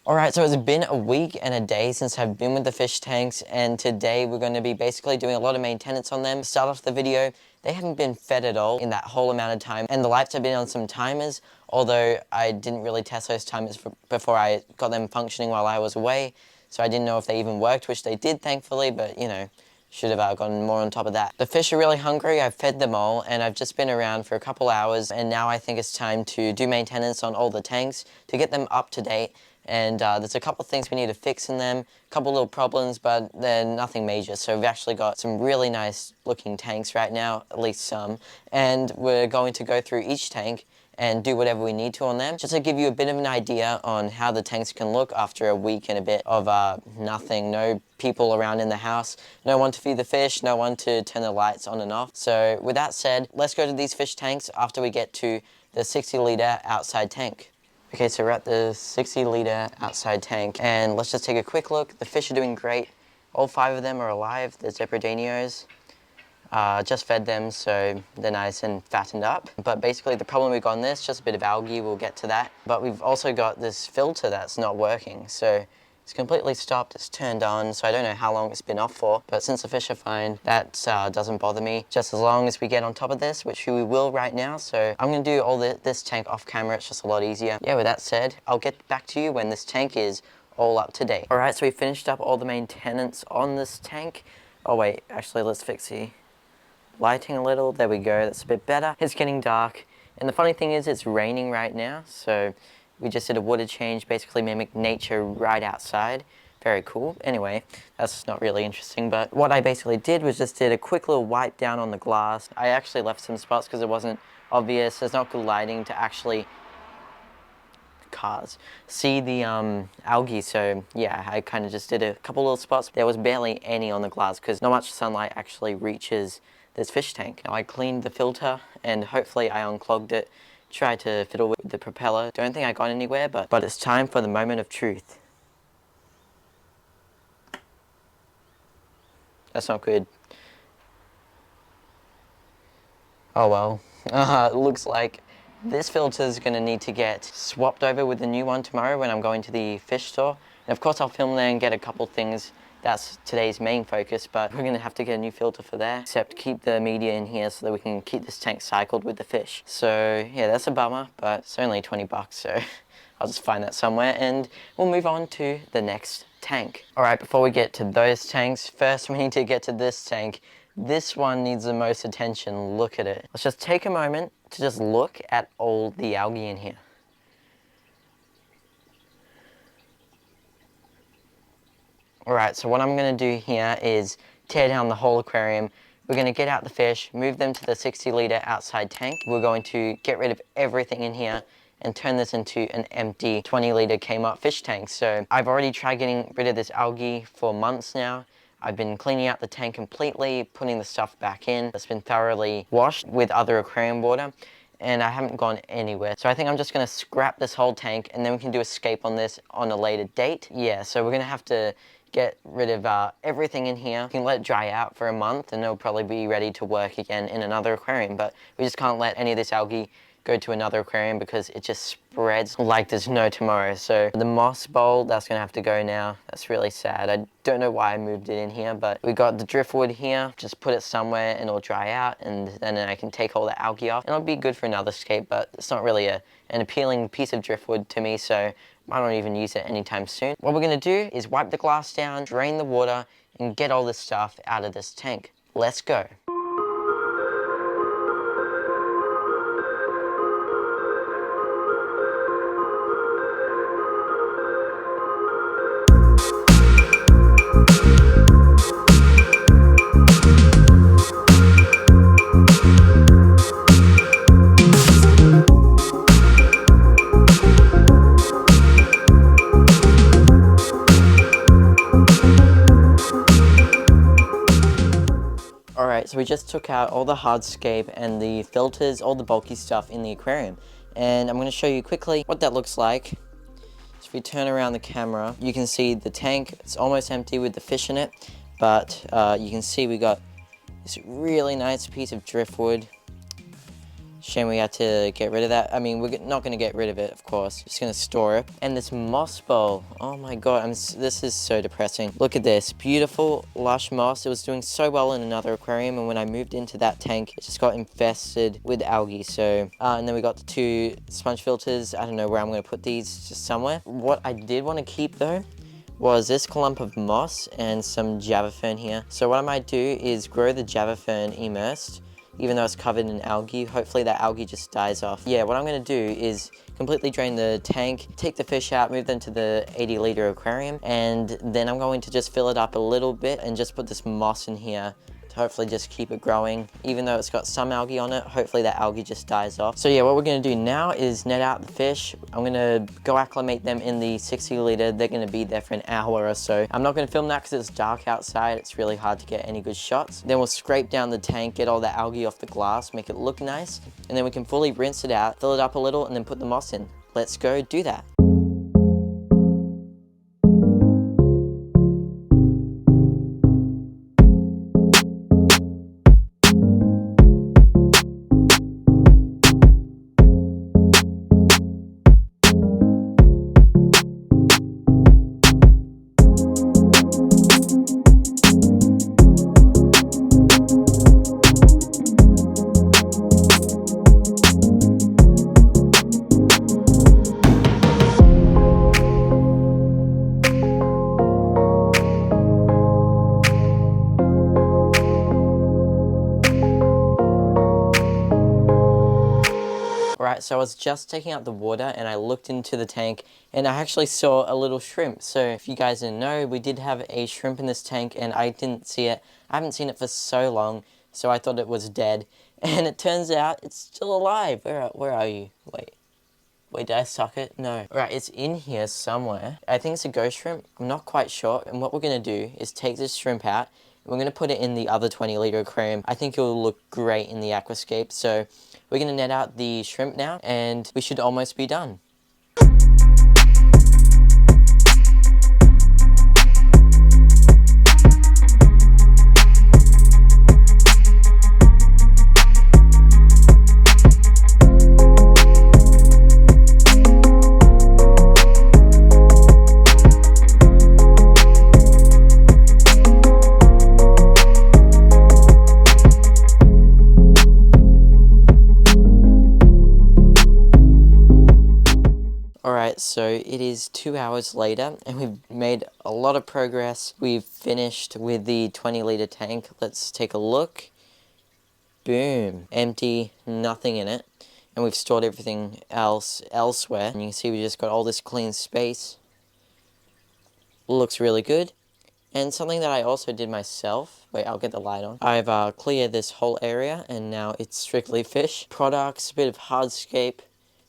Alright, so it's been a week and a day since I've been with the fish tanks, and today we're going to be basically doing a lot of maintenance on them. Start off the video, they haven't been fed at all in that whole amount of time, and the lights have been on some timers, although I didn't really test those timers before I got them functioning while I was away, so I didn't know if they even worked, which they did thankfully, but you know, should have gotten more on top of that. The fish are really hungry, I've fed them all, and I've just been around for a couple hours, and now I think it's time to do maintenance on all the tanks to get them up to date. And there's a couple of things we need to fix in them, a couple little problems, but they're nothing major. So we've actually got some really nice looking tanks right now, at least some, and we're going to go through each tank and do whatever we need to on them, just to give you a bit of an idea on how the tanks can look after a week and a bit of nothing, no people around in the house, no one to feed the fish, no one to turn the lights on and off. So with that said, let's go to these fish tanks after we get to the 60-litre outside tank. Okay, so we're at the 60-litre outside tank, and let's just take a quick look. The fish are doing great. All 5 of them are alive. The Zebradenios. Just fed them, so they're nice and fattened up. But basically the problem we've got in this, just a bit of algae, we'll get to that. But we've also got this filter that's not working, so it's completely stopped, it's turned on, so I don't know how long it's been off for, but since the fish are fine, that doesn't bother me, just as long as we get on top of this, which we will right now. So I'm going to do all this tank off camera, it's just a lot easier. Yeah, with that said, I'll get back to you when this tank is all up to date. Alright, so we finished up all the maintenance on this tank. Oh wait, actually let's fix the lighting a little, there we go, that's a bit better. It's getting dark, and the funny thing is it's raining right now, so we just did a water change, basically mimic nature right outside. Very cool. Anyway, that's not really interesting, but what I basically did was just did a quick little wipe down on the glass. I actually left some spots because it wasn't obvious. There's not good lighting to actually see the algae, so yeah, I kind of just did a couple little spots. There was barely any on the glass because not much sunlight actually reaches this fish tank. Now I cleaned the filter and hopefully I unclogged it. Tried to fiddle with the propeller. Don't think I got anywhere, but it's time for the moment of truth. That's not good. Oh well. It looks like this filter is going to need to get swapped over with the new one tomorrow when I'm going to the fish store. And of course I'll film there and get a couple things. That's today's main focus, but we're going to have to get a new filter for that, except keep the media in here so that we can keep this tank cycled with the fish. So yeah, that's a bummer, but it's only 20 bucks, so I'll just find that somewhere and we'll move on to the next tank. Alright, before we get to those tanks, first we need to get to this tank. This one needs the most attention. Look at it. Let's just take a moment to just look at all the algae in here. Alright, so what I'm going to do here is tear down the whole aquarium. We're going to get out the fish, move them to the 60-litre outside tank. We're going to get rid of everything in here and turn this into an empty 20-litre Kmart fish tank. So I've already tried getting rid of this algae for months now. I've been cleaning out the tank completely, putting the stuff back in. It's been thoroughly washed with other aquarium water, and I haven't gone anywhere. So I think I'm just going to scrap this whole tank, and then we can do escape on this on a later date. Yeah, so we're going to have to get rid of everything in here. We can let it dry out for a month and it'll probably be ready to work again in another aquarium, but we just can't let any of this algae go to another aquarium because it just spreads like there's no tomorrow. So the moss bowl, that's gonna have to go now. That's really sad. I don't know why I moved it in here, but we got the driftwood here. Just put it somewhere and it'll dry out, and then I can take all the algae off. And it'll be good for another escape, but it's not really an appealing piece of driftwood to me, so I don't even use it anytime soon. What we're gonna do is wipe the glass down, drain the water, and get all this stuff out of this tank. Let's go. So we just took out all the hardscape and the filters, all the bulky stuff in the aquarium. And I'm going to show you quickly what that looks like. So if we turn around the camera, you can see the tank, it's almost empty with the fish in it. But you can see we got this really nice piece of driftwood. Shame we had to get rid of that. I mean, we're not going to get rid of it, of course. Just going to store it. And this moss bowl. Oh my god, this is so depressing. Look at this. Beautiful, lush moss. It was doing so well in another aquarium, and when I moved into that tank, it just got infested with algae. So, and then we got the 2 sponge filters. I don't know where I'm going to put these, just somewhere. What I did want to keep though was this clump of moss and some java fern here. So what I might do is grow the java fern immersed, even though it's covered in algae. Hopefully that algae just dies off. Yeah, what I'm going to do is completely drain the tank, take the fish out, move them to the 80-liter aquarium, and then I'm going to just fill it up a little bit and just put this moss in here to hopefully just keep it growing. Even though it's got some algae on it, hopefully that algae just dies off. So yeah, what we're going to do now is net out the fish. I'm going to go acclimate them in the 60-liter. They're going to be there for an hour or so. I'm not going to film that because it's dark outside. It's really hard to get any good shots. Then we'll scrape down the tank, get all the algae off the glass, make it look nice, and then we can fully rinse it out, fill it up a little, and then put the moss in. Let's go do that. Right, so I was just taking out the water and I looked into the tank and I actually saw a little shrimp. So if you guys didn't know, we did have a shrimp in this tank and I didn't see it. I haven't seen it for so long, so I thought it was dead. And it turns out it's still alive. Where are you? Wait, did I suck it? No. Right, it's in here somewhere. I think it's a ghost shrimp. I'm not quite sure. And what we're going to do is take this shrimp out. We're going to put it in the other 20-liter aquarium. I think it will look great in the aquascape. So we're going to net out the shrimp now, and we should almost be done. Alright, so it is 2 hours later and we've made a lot of progress. We've finished with the 20-liter tank. Let's take a look. Boom. Empty, nothing in it. And we've stored everything else elsewhere. And you can see we just got all this clean space. Looks really good. And something that I also did myself, wait, I'll get the light on. I've cleared this whole area and now it's strictly fish. Products, a bit of hardscape.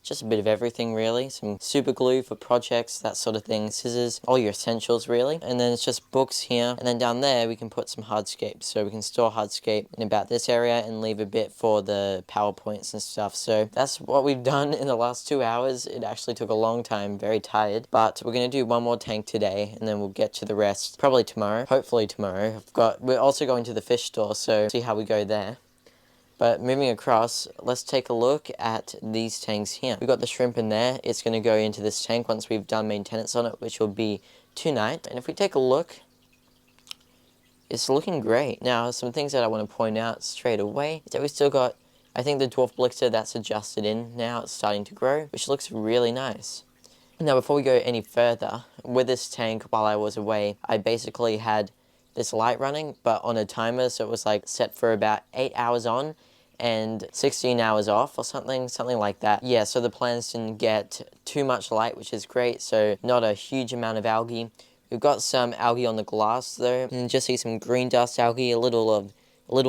Just a bit of everything really, some super glue for projects, that sort of thing, scissors, all your essentials really. And then it's just books here, and then down there we can put some hardscape. So we can store hardscape in about this area and leave a bit for the PowerPoints and stuff. So that's what we've done in the last 2 hours. It actually took a long time, very tired. But we're going to do one more tank today and then we'll get to the rest probably tomorrow, hopefully tomorrow. We're also going to the fish store, so see how we go there. But moving across, let's take a look at these tanks here. We've got the shrimp in there. It's going to go into this tank once we've done maintenance on it, which will be tonight. And if we take a look, it's looking great. Now, some things that I want to point out straight away is that we still got, I think, the dwarf blister that's adjusted in now. It's starting to grow, which looks really nice. Now, before we go any further, with this tank while I was away, I basically had this light running, but on a timer, so it was like set for about 8 hours on and 16 hours off or something like that. Yeah, so the plants didn't get too much light, which is great, so not a huge amount of algae. We've got some algae on the glass though, and just see some green dust algae, a little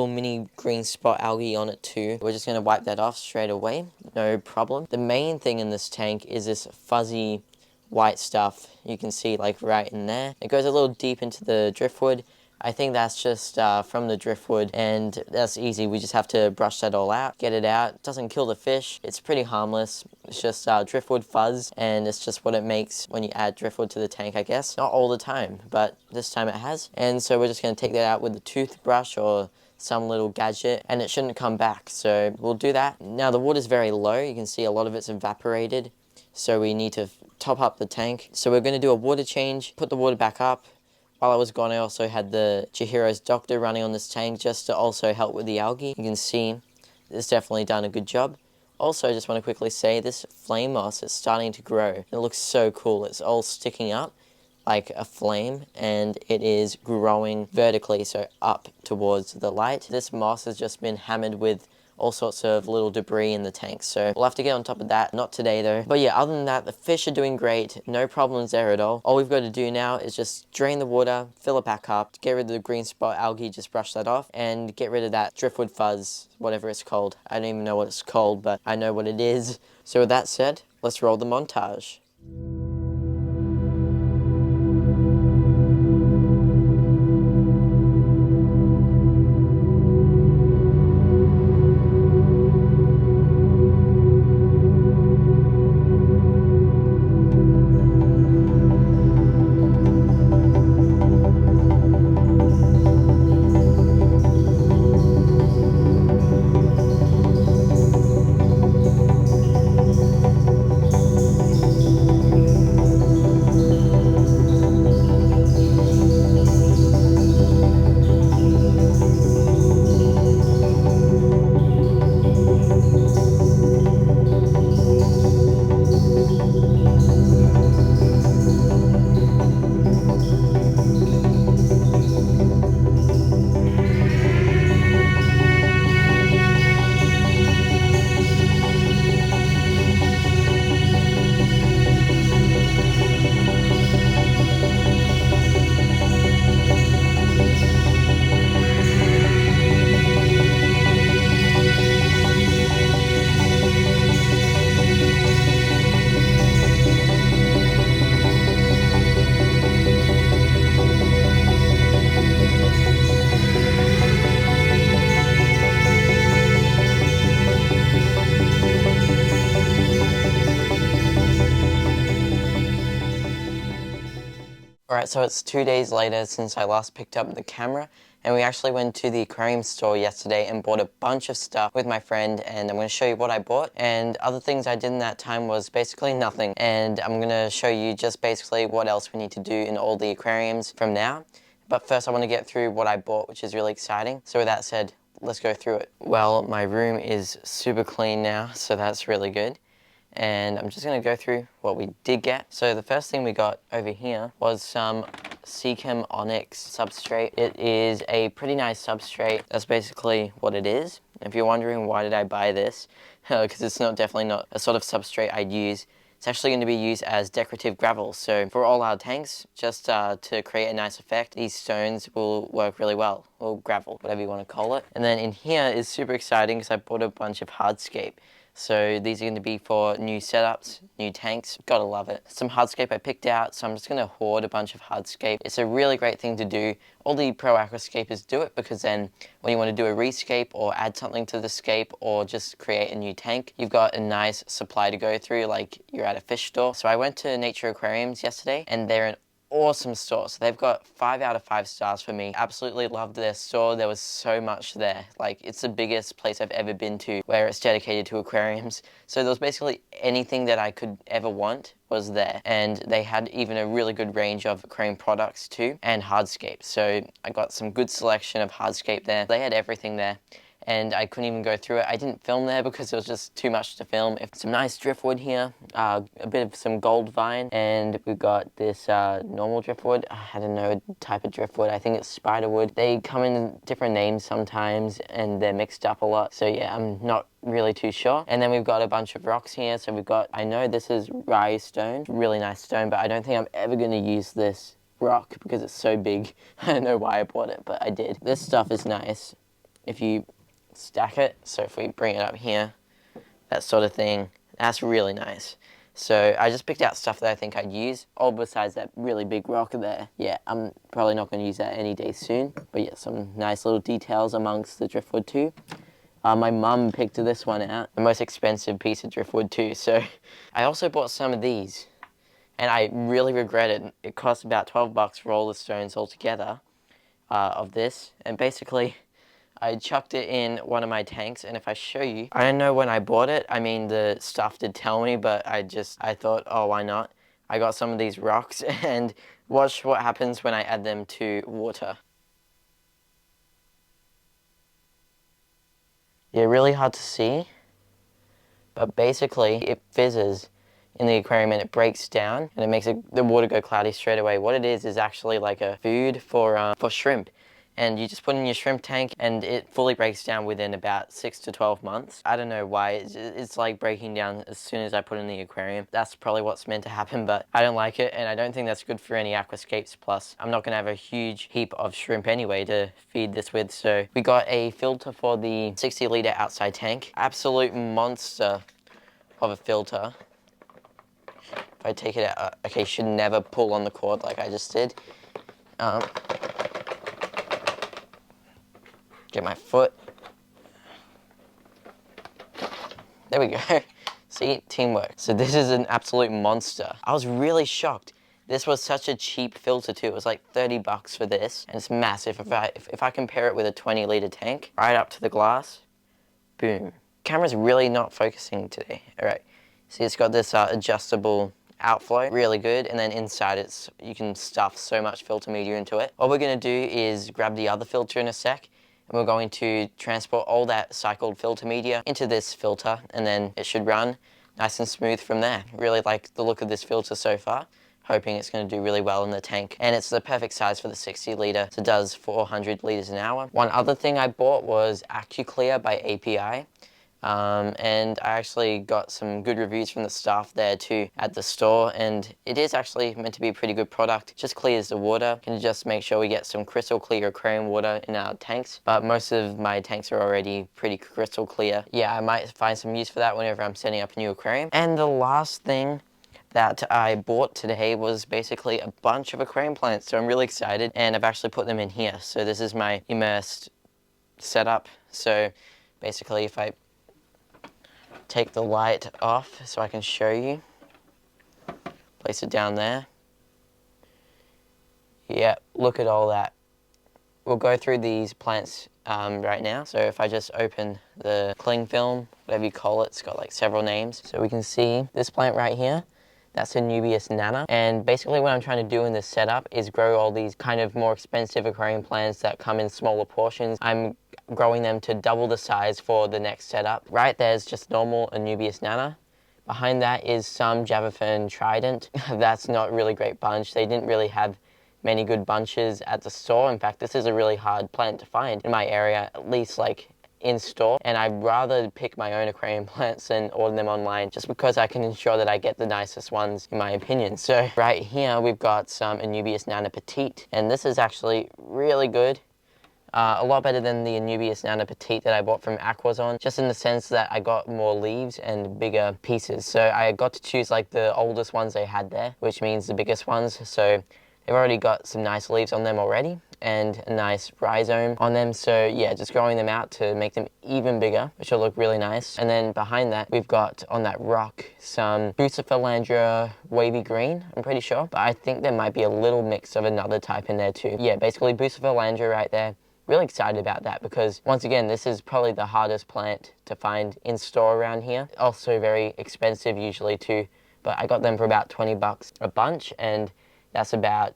mini green spot algae on it too. We're just going to wipe that off straight away, no problem. The main thing in this tank is this fuzzy white stuff. You can see like right in there. It goes a little deep into the driftwood. I think that's just from the driftwood, and that's easy. We just have to brush that all out, get it out. It doesn't kill the fish. It's pretty harmless. It's just driftwood fuzz, and it's just what it makes when you add driftwood to the tank, I guess. Not all the time, but this time it has. And so we're just going to take that out with a toothbrush or some little gadget and it shouldn't come back. So we'll do that. Now the water's very low. You can see a lot of it's evaporated. So we need to top up the tank. So we're going to do a water change, put the water back up. While I was gone, I also had the Chihiro's doctor running on this tank just to also help with the algae. You can see it's definitely done a good job. Also, I just want to quickly say this flame moss is starting to grow. It looks so cool. It's all sticking up like a flame and it is growing vertically, so up towards the light. This moss has just been hammered with all sorts of little debris in the tank, so we'll have to get on top of that. Not today though. But yeah, other than that, the fish are doing great. No problems there at all. All we've got to do now is just drain the water, fill it back up, get rid of the green spot algae, just brush that off, and get rid of that driftwood fuzz, whatever it's called. I don't even know what it's called, but I know what it is. So with that said, let's roll the montage. Alright, so it's 2 days later since I last picked up the camera, and we actually went to the aquarium store yesterday and bought a bunch of stuff with my friend, and I'm going to show you what I bought. And other things I did in that time was basically nothing, and I'm going to show you just basically what else we need to do in all the aquariums from now. But first I want to get through what I bought, which is really exciting. So with that said, let's go through it. Well, my room is super clean now, so that's really good. And I'm just going to go through what we did get. So the first thing we got over here was some Seachem Onyx substrate. It is a pretty nice substrate. That's basically what it is. If you're wondering why did I buy this, because it's definitely not a sort of substrate I'd use. It's actually going to be used as decorative gravel. So for all our tanks, just to create a nice effect, these stones will work really well, or gravel, whatever you want to call it. And then in here is super exciting because I bought a bunch of hardscape. So these are going to be for new setups, new tanks. Gotta love it. Some hardscape I picked out, so I'm just going to hoard a bunch of hardscape. It's a really great thing to do. All the pro aquascapers do it because then when you want to do a rescape or add something to the scape or just create a new tank, you've got a nice supply to go through like you're at a fish store. So I went to Nature Aquariums yesterday and they're an awesome store. So they've got 5 out of 5 stars for me. Absolutely loved their store. There was so much there. Like, it's the biggest place I've ever been to where it's dedicated to aquariums. So there was basically anything that I could ever want was there. And they had even a really good range of aquarium products too, and hardscape. So I got some good selection of hardscape there. They had everything there. And I couldn't even go through it. I didn't film there because it was just too much to film. Some nice driftwood here, a bit of some gold vine, and we've got this normal driftwood. I don't know type of driftwood. I think it's spiderwood. They come in different names sometimes, and they're mixed up a lot. So yeah, I'm not really too sure. And then we've got a bunch of rocks here. So we've got, I know this is rye stone, really nice stone, but I don't think I'm ever going to use this rock because it's so big. I don't know why I bought it, but I did. This stuff is nice if you stack it. So if we bring it up here, that sort of thing, that's really nice. So I just picked out stuff that I think I'd use, all besides that really big rock there. Yeah, I'm probably not going to use that any day soon, but yeah, some nice little details amongst the driftwood too. My mum picked this one out, the most expensive piece of driftwood too. So I also bought some of these, and I really regret it. It cost about 12 bucks for all the stones altogether of this, and basically I chucked it in one of my tanks, and if I show you, I don't know when I bought it. I mean, the stuff did tell me, but I thought, oh, why not? I got some of these rocks, and watch what happens when I add them to water. Yeah, really hard to see, but basically it fizzes in the aquarium and it breaks down and it makes the water go cloudy straight away. What it is actually like a food for shrimp. And you just put in your shrimp tank and it fully breaks down within about 6 to 12 months. I don't know why, it's like breaking down as soon as I put it in the aquarium. That's probably what's meant to happen, but I don't like it and I don't think that's good for any aquascapes. Plus, I'm not gonna have a huge heap of shrimp anyway to feed this with. So we got a filter for the 60-litre outside tank. Absolute monster of a filter. If I take it out, okay, should never pull on the cord like I just did. Get my foot. There we go. See, teamwork. So this is an absolute monster. I was really shocked. This was such a cheap filter too. It was like 30 bucks for this, and it's massive. If I compare it with a 20-litre tank, right up to the glass, boom. Camera's really not focusing today. All right. See, it's got this adjustable outflow, really good, and then inside you can stuff so much filter media into it. What we're gonna do is grab the other filter in a sec, and we're going to transport all that cycled filter media into this filter, and then it should run nice and smooth from there. Really like the look of this filter so far. Hoping it's going to do really well in the tank. And it's the perfect size for the 60-litre. It does 400 litres an hour. One other thing I bought was AccuClear by API. And I actually got some good reviews from the staff there too at the store, and it is actually meant to be a pretty good product. Just clears the water. Can just make sure we get some crystal clear aquarium water in our tanks, but most of my tanks are already pretty crystal clear. Yeah, I might find some use for that whenever I'm setting up a new aquarium. And the last thing that I bought today was basically a bunch of aquarium plants, so I'm really excited, and I've actually put them in here. So this is my immersed setup. So basically if I take the light off so I can show you. Place it down there. Yeah, look at all that. We'll go through these plants right now. So if I just open the cling film, whatever you call it, it's got like several names. So we can see this plant right here. That's a Nubius nana. And basically what I'm trying to do in this setup is grow all these kind of more expensive aquarium plants that come in smaller portions. I'm growing them to double the size for the next setup. Right there's just normal Nubius nana. Behind that is some Javafern trident. That's not a really great bunch. They didn't really have many good bunches at the store. In fact, this is a really hard plant to find in my area, at least like in store, and I'd rather pick my own aquarium plants than order them online, just because I can ensure that I get the nicest ones in my opinion. So right here we've got some Nubius nana petite, and this is actually really good. A lot better than the Nubius nana petite that I bought from Aquazon, just in the sense that I got more leaves and bigger pieces. So I got to choose like the oldest ones they had there, which means the biggest ones. So they've already got some nice leaves on them already and a nice rhizome on them. So yeah, just growing them out to make them even bigger, which will look really nice. And then behind that, we've got on that rock some Bucephalandra wavy green, I'm pretty sure. But I think there might be a little mix of another type in there too. Yeah, basically Bucephalandra right there. Really excited about that because once again, this is probably the hardest plant to find in store around here. Also very expensive usually too, but I got them for about 20 bucks a bunch, and that's about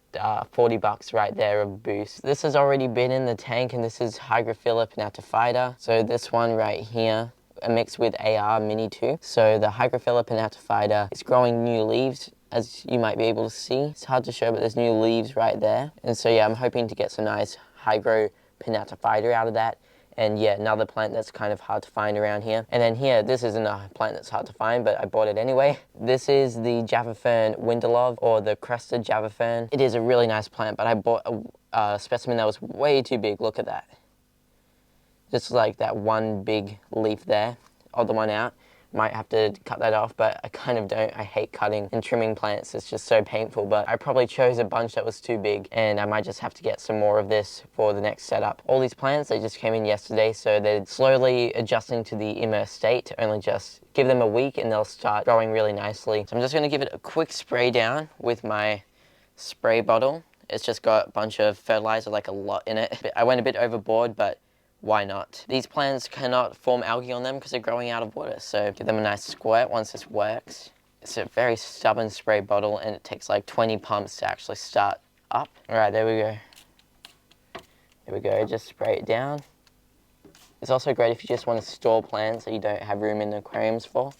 40 bucks right there of boost. This has already been in the tank, and this is Hygrophila pinnatophyta. So this one right here, mixed with AR Mini 2. So the Hygrophila pinnatophyta is growing new leaves, as you might be able to see. It's hard to show, but there's new leaves right there. And so yeah, I'm hoping to get some nice Hygro pinnatophyta out of that. And yeah, another plant that's kind of hard to find around here. And then here, this isn't a plant that's hard to find, but I bought it anyway. This is the Javafern Winterlove, or the crested Javafern. It is a really nice plant, but I bought a specimen that was way too big. Look at that. Just like that one big leaf there, other one out. Might have to cut that off, but I kind of don't. I hate cutting and trimming plants. It's just so painful, but I probably chose a bunch that was too big, and I might just have to get some more of this for the next setup. All these plants, they just came in yesterday, so they're slowly adjusting to the immersed state. Only just give them a week and they'll start growing really nicely. So I'm just gonna give it a quick spray down with my spray bottle. It's just got a bunch of fertilizer, like a lot in it. I went a bit overboard, but why not? These plants cannot form algae on them because they're growing out of water, so give them a nice squirt once this works. It's a very stubborn spray bottle and it takes like 20 pumps to actually start up. Alright, there we go. There we go, just spray it down. It's also great if you just want to store plants that you don't have room in the aquariums for.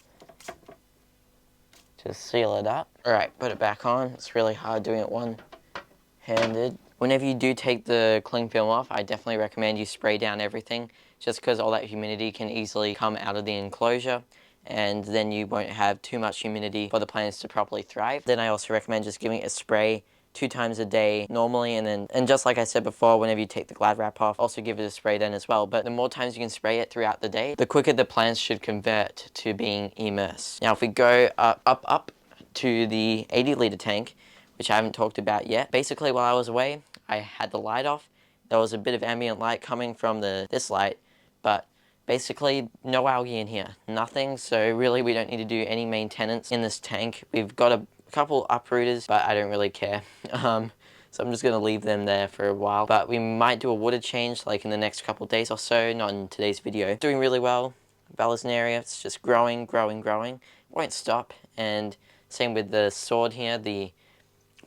Just seal it up. Alright, put it back on. It's really hard doing it one-handed. Whenever you do take the cling film off, I definitely recommend you spray down everything, just because all that humidity can easily come out of the enclosure, and then you won't have too much humidity for the plants to properly thrive. Then I also recommend just giving it a spray 2 times a day normally, and just like I said before, whenever you take the Glad wrap off, also give it a spray then as well. But the more times you can spray it throughout the day, the quicker the plants should convert to being immersed. Now if we go up to the 80-litre tank, which I haven't talked about yet, basically while I was away, I had the light off. There was a bit of ambient light coming from this light, but basically no algae in here, nothing. So really we don't need to do any maintenance in this tank. We've got a couple uprooters, but I don't really care. So I'm just going to leave them there for a while. But we might do a water change like in the next couple days or so, not in today's video. Doing really well. Vallisneria, it's just growing. Won't stop. And same with the sword here, the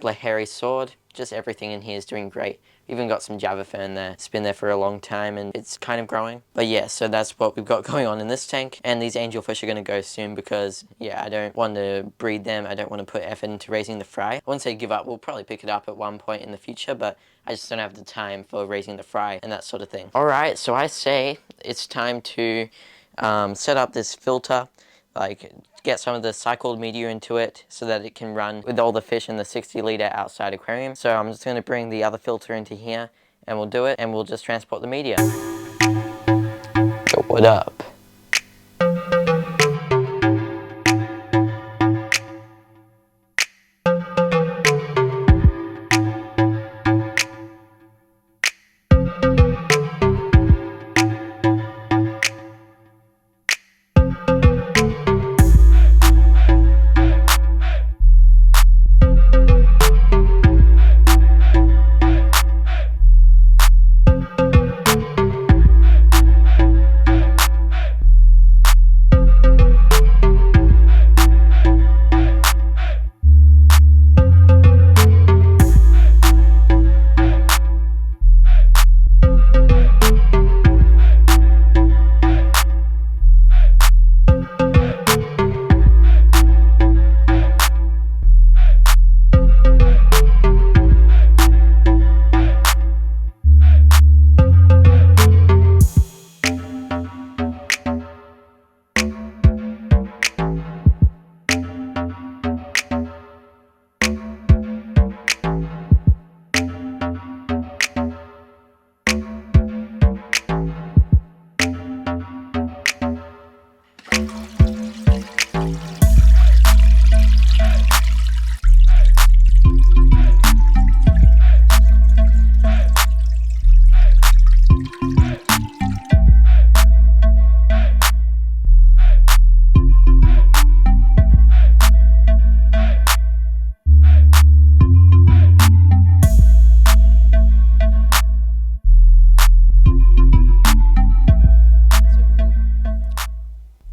Blahari sword. Just everything in here is doing great. Even got some Java fern there. It's been there for a long time and it's kind of growing. But yeah, so that's what we've got going on in this tank. And these angelfish are going to go soon because, yeah, I don't want to breed them. I don't want to put effort into raising the fry. I wouldn't say give up. We'll probably pick it up at one point in the future, but I just don't have the time for raising the fry and that sort of thing. Alright, so I say it's time to set up this filter, like get some of the cycled media into it so that it can run with all the fish in the 60-litre outside aquarium. So I'm just going to bring the other filter into here and we'll do it and we'll just transport the media. Yo, what up?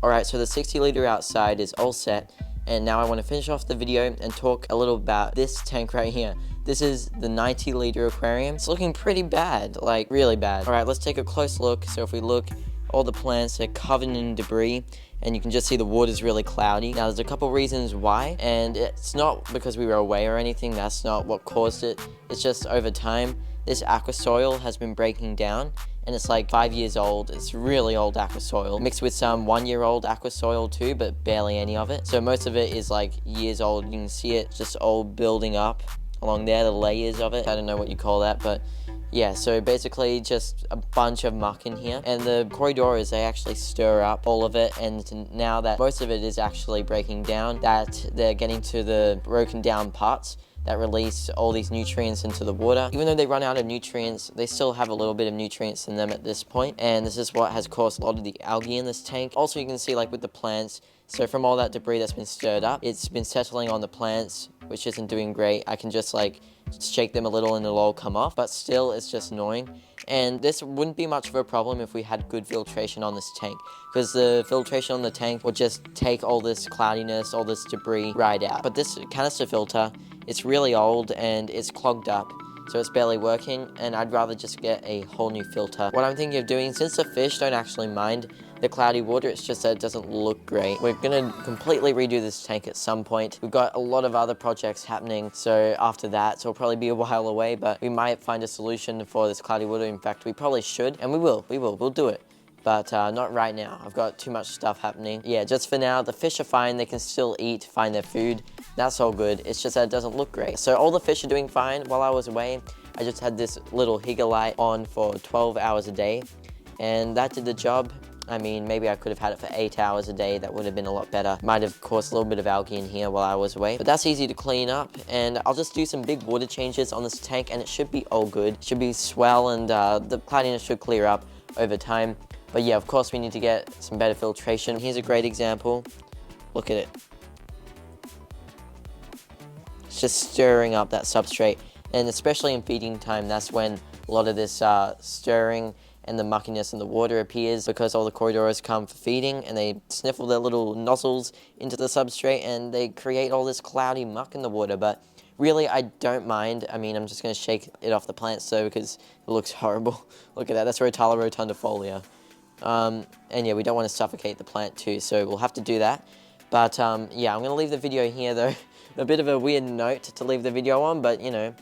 Alright, so the 60-litre outside is all set, and now I want to finish off the video and talk a little about this tank right here. This is the 90-litre aquarium. It's looking pretty bad, like really bad. Alright, let's take a close look. So if we look, all the plants are covered in debris, and you can just see the water's really cloudy. Now there's a couple reasons why, and it's not because we were away or anything. That's not what caused it. It's just over time, this aqua soil has been breaking down, and it's like 5 years old. It's really old aqua soil, mixed with some 1-year-old aqua soil too, but barely any of it. So most of it is like years old. You can see it just all building up along there, the layers of it. I don't know what you call that, but yeah, so basically just a bunch of muck in here. And the corridoras, they actually stir up all of it, and now that most of it is actually breaking down, that they're getting to the broken down parts that release all these nutrients into the water. Even though they run out of nutrients, they still have a little bit of nutrients in them at this point, and this is what has caused a lot of the algae in this tank. Also, you can see like with the plants, so from all that debris that's been stirred up, it's been settling on the plants, which isn't doing great. I can just like shake them a little and it'll all come off, but still it's just annoying. And this wouldn't be much of a problem if we had good filtration on this tank, because the filtration on the tank will just take all this cloudiness, all this debris right out. But this canister filter, it's really old and it's clogged up, so it's barely working, and I'd rather just get a whole new filter. What I'm thinking of doing, since the fish don't actually mind the cloudy water, it's just that it doesn't look great. We're gonna completely redo this tank at some point. We've got a lot of other projects happening, so after that, so it'll probably be a while away, but we might find a solution for this cloudy water. In fact, we probably should, and we'll do it. But not right now. I've got too much stuff happening. Yeah, just for now, the fish are fine. They can still eat, find their food. That's all good. It's just that it doesn't look great. So all the fish are doing fine. While I was away, I just had this little Higa light on for 12 hours a day, and that did the job. I mean, maybe I could have had it for 8 hours a day. That would have been a lot better. Might have caused a little bit of algae in here while I was away, but that's easy to clean up. And I'll just do some big water changes on this tank, and it should be all good. It should be swell, and the cloudiness should clear up over time. But yeah, of course we need to get some better filtration. Here's a great example. Look at it. It's just stirring up that substrate. And especially in feeding time, that's when a lot of this stirring and the muckiness in the water appears, because all the corridors come for feeding and they sniffle their little nozzles into the substrate and they create all this cloudy muck in the water. But really, I don't mind. I mean, I'm just going to shake it off the plants though, because it looks horrible. Look at that. That's Rotala rotundifolia. And yeah, we don't want to suffocate the plant too, so we'll have to do that. But yeah, I'm going to leave the video here though. A bit of a weird note to leave the video on, but you know,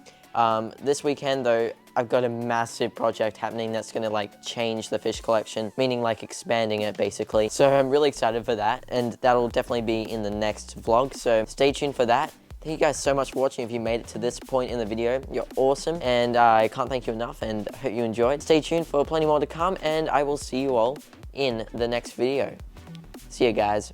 this weekend though, I've got a massive project happening that's going to like change the fish collection, meaning like expanding it basically. So I'm really excited for that, and that'll definitely be in the next vlog, so stay tuned for that. Thank you guys so much for watching. If you made it to this point in the video, you're awesome, and I can't thank you enough, and hope you enjoyed. Stay tuned for plenty more to come, and I will see you all in the next video. See you guys.